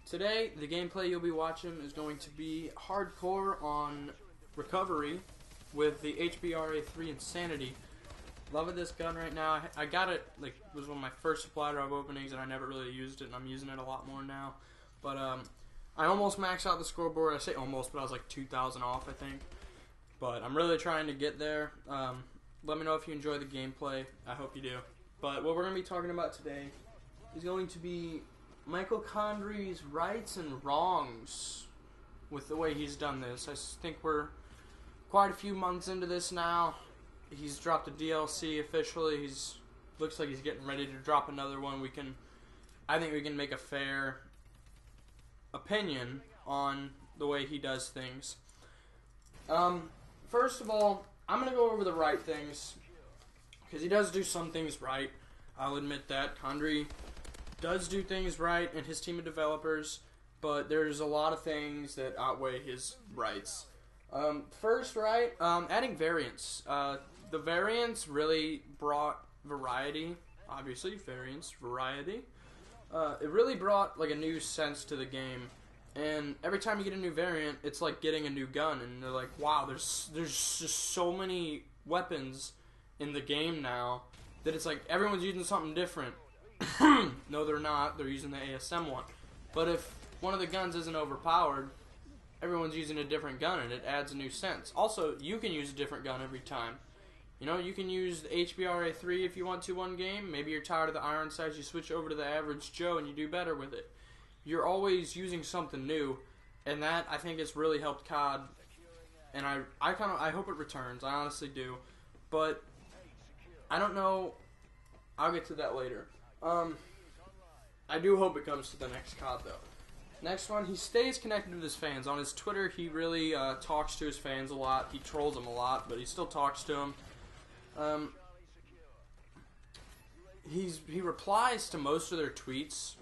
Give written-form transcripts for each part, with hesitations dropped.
Today, the gameplay you'll be watching is going to be hardcore on recovery with the HBRA3 Insanity. Loving this gun right now. I got it, like, it was one of my first supply drop openings, and I never really used it, and I'm using it a lot more now. But, I almost maxed out the scoreboard. I say almost, but I was like 2,000 off, I think. But I'm really trying to get there. Let me know if you enjoy the gameplay. I hope you do. But what we're going to be talking about today is going to be Michael Condrey's rights and wrongs with the way he's done this. I think we're quite a few months into this now. He's dropped a DLC officially. Looks like he's getting ready to drop another one. I think we can make a fair opinion on the way he does things. First of all, I'm going to go over the right things, because he does do some things right. I'll admit that. Condrey does do things right, and his team of developers, but there's a lot of things that outweigh his rights. First right, adding variants. The variants really brought variety. Obviously, variance, variety. It really brought like a new sense to the game. And every time you get a new variant, it's like getting a new gun, and they're like, wow, there's just so many weapons in the game now that it's like everyone's using something different. No, they're not. They're using the ASM one. But if one of the guns isn't overpowered, everyone's using a different gun, and it adds a new sense. Also, you can use a different gun every time. You know, you can use the HBRA3 if you want to one game. Maybe you're tired of the iron sights, you switch over to the average Joe, and you do better with it. You're always using something new, and that, I think, has really helped COD, and I hope it returns. I honestly do. But I don't know. I'll get to that later. I do hope it comes to the next COD, though. Next one, he stays connected with his fans. On his Twitter, he really talks to his fans a lot. He trolls them a lot, but he still talks to them. He replies to most of their tweets.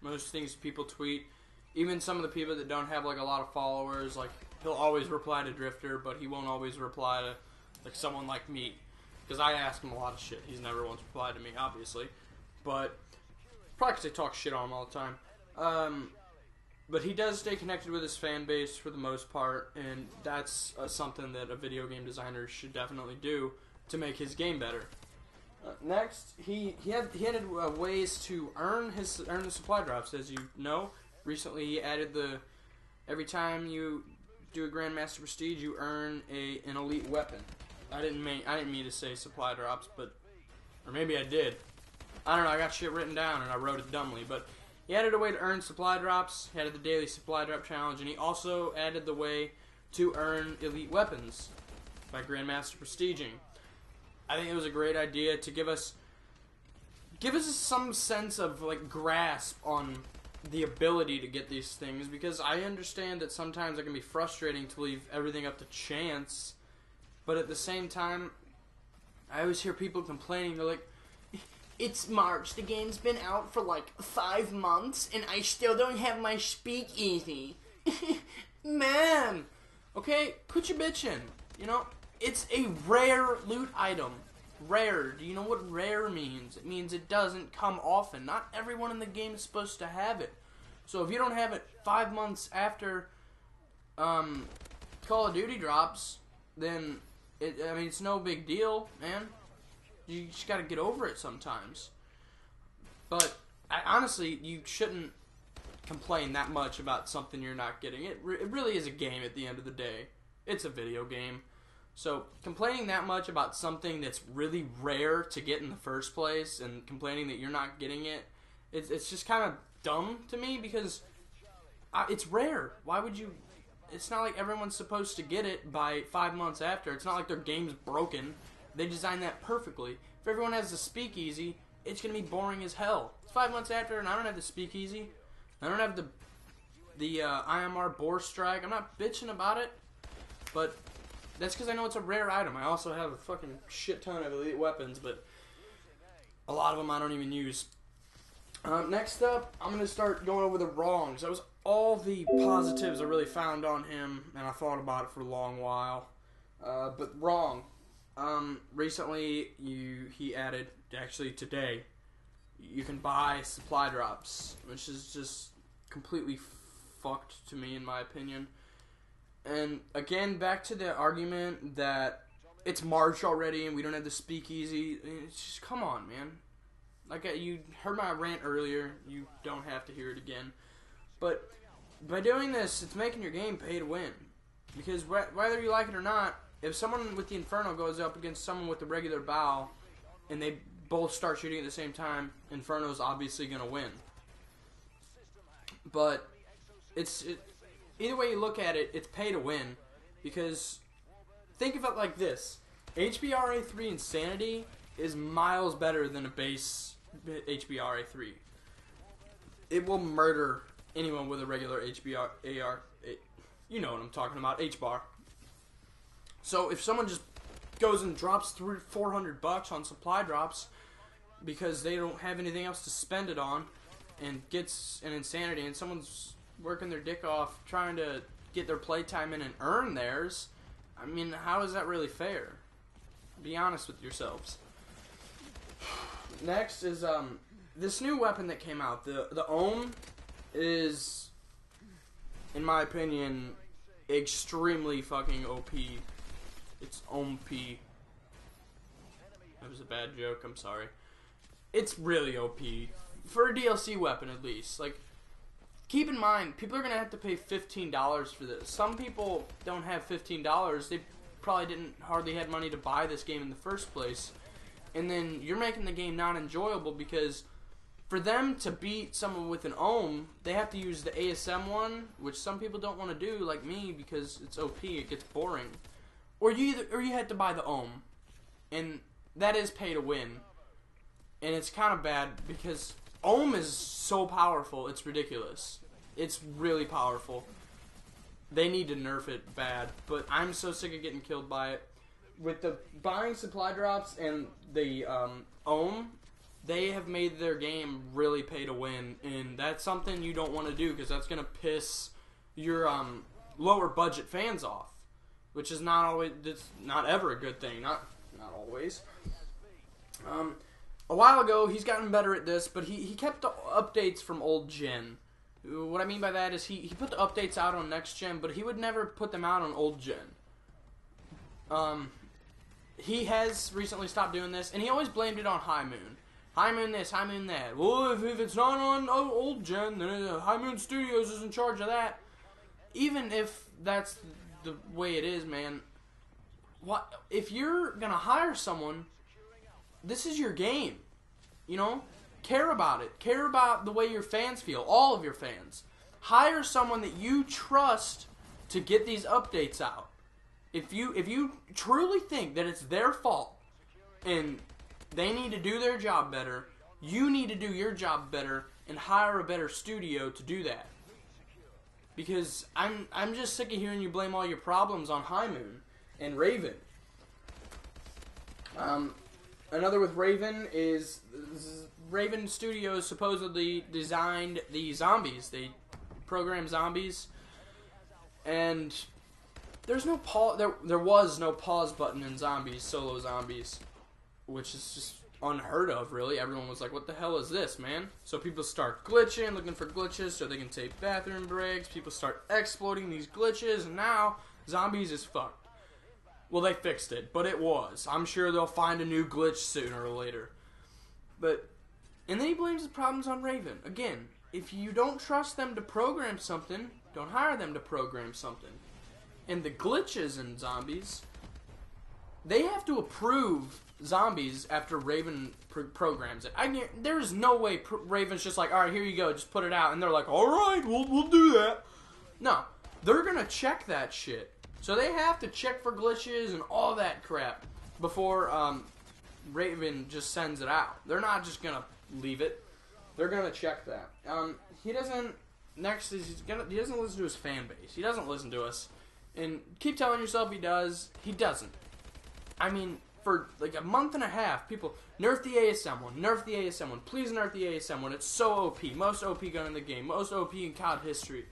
Most things people tweet. Even some of the people that don't have like a lot of followers, like he'll always reply to Drifter, but he won't always reply to like someone like me. Because I ask him a lot of shit. He's never once replied to me, obviously. But probably because I talk shit on him all the time. But he does stay connected with his fan base for the most part, and that's something that a video game designer should definitely do to make his game better. Next, he added ways to earn the supply drops. As you know, recently he added every time you do a Grandmaster Prestige, you earn an elite weapon. I didn't mean to say supply drops, or maybe I did. I don't know. I got shit written down and I wrote it dumbly, but he added a way to earn supply drops. He added the daily supply drop challenge, and he also added the way to earn elite weapons by Grandmaster Prestiging. I think it was a great idea to give us some sense of like grasp on the ability to get these things, because I understand that sometimes it can be frustrating to leave everything up to chance, but at the same time, I always hear people complaining. They're like, it's March, the game's been out for like 5 months, and I still don't have my speakeasy. Man! Okay, quit your bitching. You know, it's a rare loot item. Rare. Do you know what rare means? It means it doesn't come often. Not everyone in the game is supposed to have it. So if you don't have it 5 months after Call of Duty drops, then it's no big deal, man. You just gotta get over it sometimes. But honestly, you shouldn't complain that much about something you're not getting. It really is a game at the end of the day. It's a video game. So complaining that much about something that's really rare to get in the first place, and complaining that you're not getting it, it's just kind of dumb to me, because it's rare. Why would you? It's not like everyone's supposed to get it by 5 months after. It's not like their game's broken. They designed that perfectly. If everyone has the speakeasy, it's going to be boring as hell. It's 5 months after, and I don't have the speakeasy. I don't have the IMR Boar Strike. I'm not bitching about it, but that's because I know it's a rare item. I also have a fucking shit ton of elite weapons, but a lot of them I don't even use. Next up, I'm going to start going over the wrongs. That was all the positives I really found on him, and I thought about it for a long while. But wrong. Recently, he added, actually today, you can buy supply drops, which is just completely fucked to me, in my opinion. And again, back to the argument that it's March already and we don't have the speakeasy. It's just, come on, man. Like, you heard my rant earlier. You don't have to hear it again. But by doing this, it's making your game pay to win. Because whether you like it or not, if someone with the Inferno goes up against someone with the regular bow, and they both start shooting at the same time, Inferno's obviously going to win. But either way you look at it, it's pay to win. Because think of it like this. HBRA3 Insanity is miles better than a base HBRA3. It will murder anyone with a regular HBR. You know what I'm talking about, H-bar. So if someone just goes and drops $400 on supply drops because they don't have anything else to spend it on, and gets an Insanity, and someone's working their dick off trying to get their playtime in and earn theirs, I mean, how is that really fair? Be honest with yourselves. Next is this new weapon that came out. The Ohm is, in my opinion, extremely fucking OP. It's OMP. That was a bad joke, I'm sorry. It's really OP. For a DLC weapon, at least. Like, keep in mind, people are going to have to pay $15 for this. Some people don't have $15. They probably didn't hardly had money to buy this game in the first place. And then you're making the game not enjoyable because for them to beat someone with an Ohm, they have to use the ASM one, which some people don't want to do, like me, because it's OP, it gets boring. Or you had to buy the Ohm, and that is pay to win. And it's kind of bad because Ohm is so powerful, it's ridiculous. It's really powerful. They need to nerf it bad, but I'm so sick of getting killed by it. With the buying supply drops and the Ohm, they have made their game really pay to win, and that's something you don't want to do because that's going to piss your lower budget fans off, which is not ever a good thing. Not always. A while ago, he's gotten better at this, but he kept the updates from old gen. What I mean by that is he put the updates out on next gen, but he would never put them out on old gen. He has recently stopped doing this, and he always blamed it on High Moon. High Moon this, High Moon that. Well, if it's not on old gen, then High Moon Studios is in charge of that. Even if that's the way it is, man. What if you're gonna hire someone? This is your game, you know. Care about it. Care about the way your fans feel. All of your fans. Hire someone that you trust to get these updates out. If you truly think that it's their fault and they need to do their job better, you need to do your job better and hire a better studio to do that. Because I'm just sick of hearing you blame all your problems on High Moon and Raven. Another with Raven is Raven Studios supposedly designed the zombies. They program zombies, and there's no pause. There was no pause button in zombies, solo zombies, which is just unheard of. Really, everyone was like, "What the hell is this, man?" So people start glitching, looking for glitches so they can take bathroom breaks. People start exploiting these glitches, and now zombies is fucked. Well, they fixed it, but it was. I'm sure they'll find a new glitch sooner or later. And then he blames the problems on Raven. Again, if you don't trust them to program something, don't hire them to program something. And the glitches in zombies, they have to approve zombies after Raven programs it. There is no way Raven's just like, all right, here you go, just put it out. And they're like, all right, we'll do that. No, they're going to check that shit. So they have to check for glitches and all that crap before Raven just sends it out. They're not just going to leave it. They're going to check that. He doesn't listen to his fan base. He doesn't listen to us. And keep telling yourself he does. He doesn't. I mean, for like a month and a half, people, nerf the ASM one, nerf the ASM one, please nerf the ASM one. It's so OP. Most OP gun in the game. Most OP in COD history.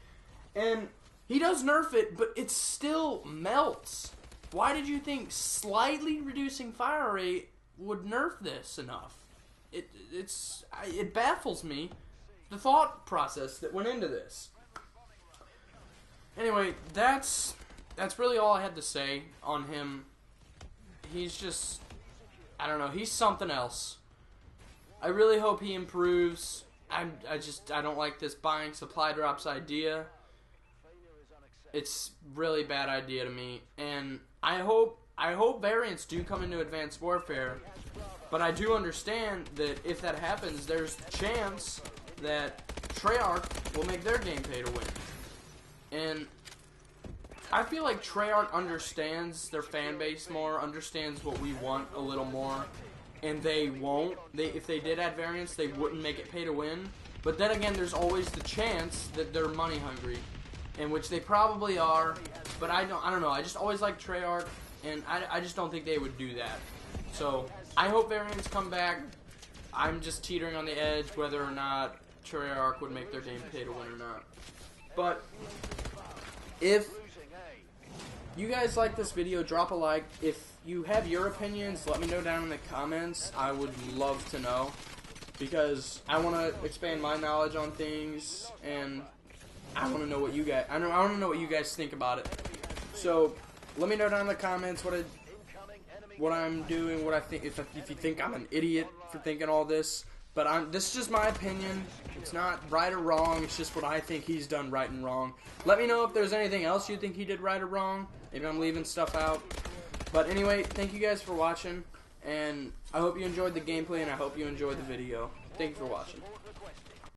And he does nerf it, but it still melts. Why did you think slightly reducing fire rate would nerf this enough? It baffles me. the thought process that went into this. Anyway, that's really all I had to say on him. He's just, I don't know, he's something else. I really hope he improves. I don't like this buying supply drops idea. It's really bad idea to me, and I hope variants do come into Advanced Warfare, but I do understand that if that happens, there's a chance that Treyarch will make their game pay to win. And I feel like Treyarch understands their fan base more, understands what we want a little more, and they won't. If they did add variants, they wouldn't make it pay to win. But then again, there's always the chance that they're money hungry, in which they probably are. But I don't know. I just always like Treyarch, and I just don't think they would do that. So I hope variants come back. I'm just teetering on the edge whether or not Treyarch would make their game pay to win or not. But if you guys like this video, drop a like. If you have your opinions, let me know down in the comments. I would love to know, because I want to expand my knowledge on things, and I want to know what you guys. I want to know what you guys think about it. So let me know down in the comments what I'm doing, what I think. If you think I'm an idiot for thinking all this, but this is just my opinion. It's not right or wrong. It's just what I think he's done right and wrong. Let me know if there's anything else you think he did right or wrong. Maybe I'm leaving stuff out. But anyway, thank you guys for watching, and I hope you enjoyed the gameplay, and I hope you enjoyed the video. Thank you for watching.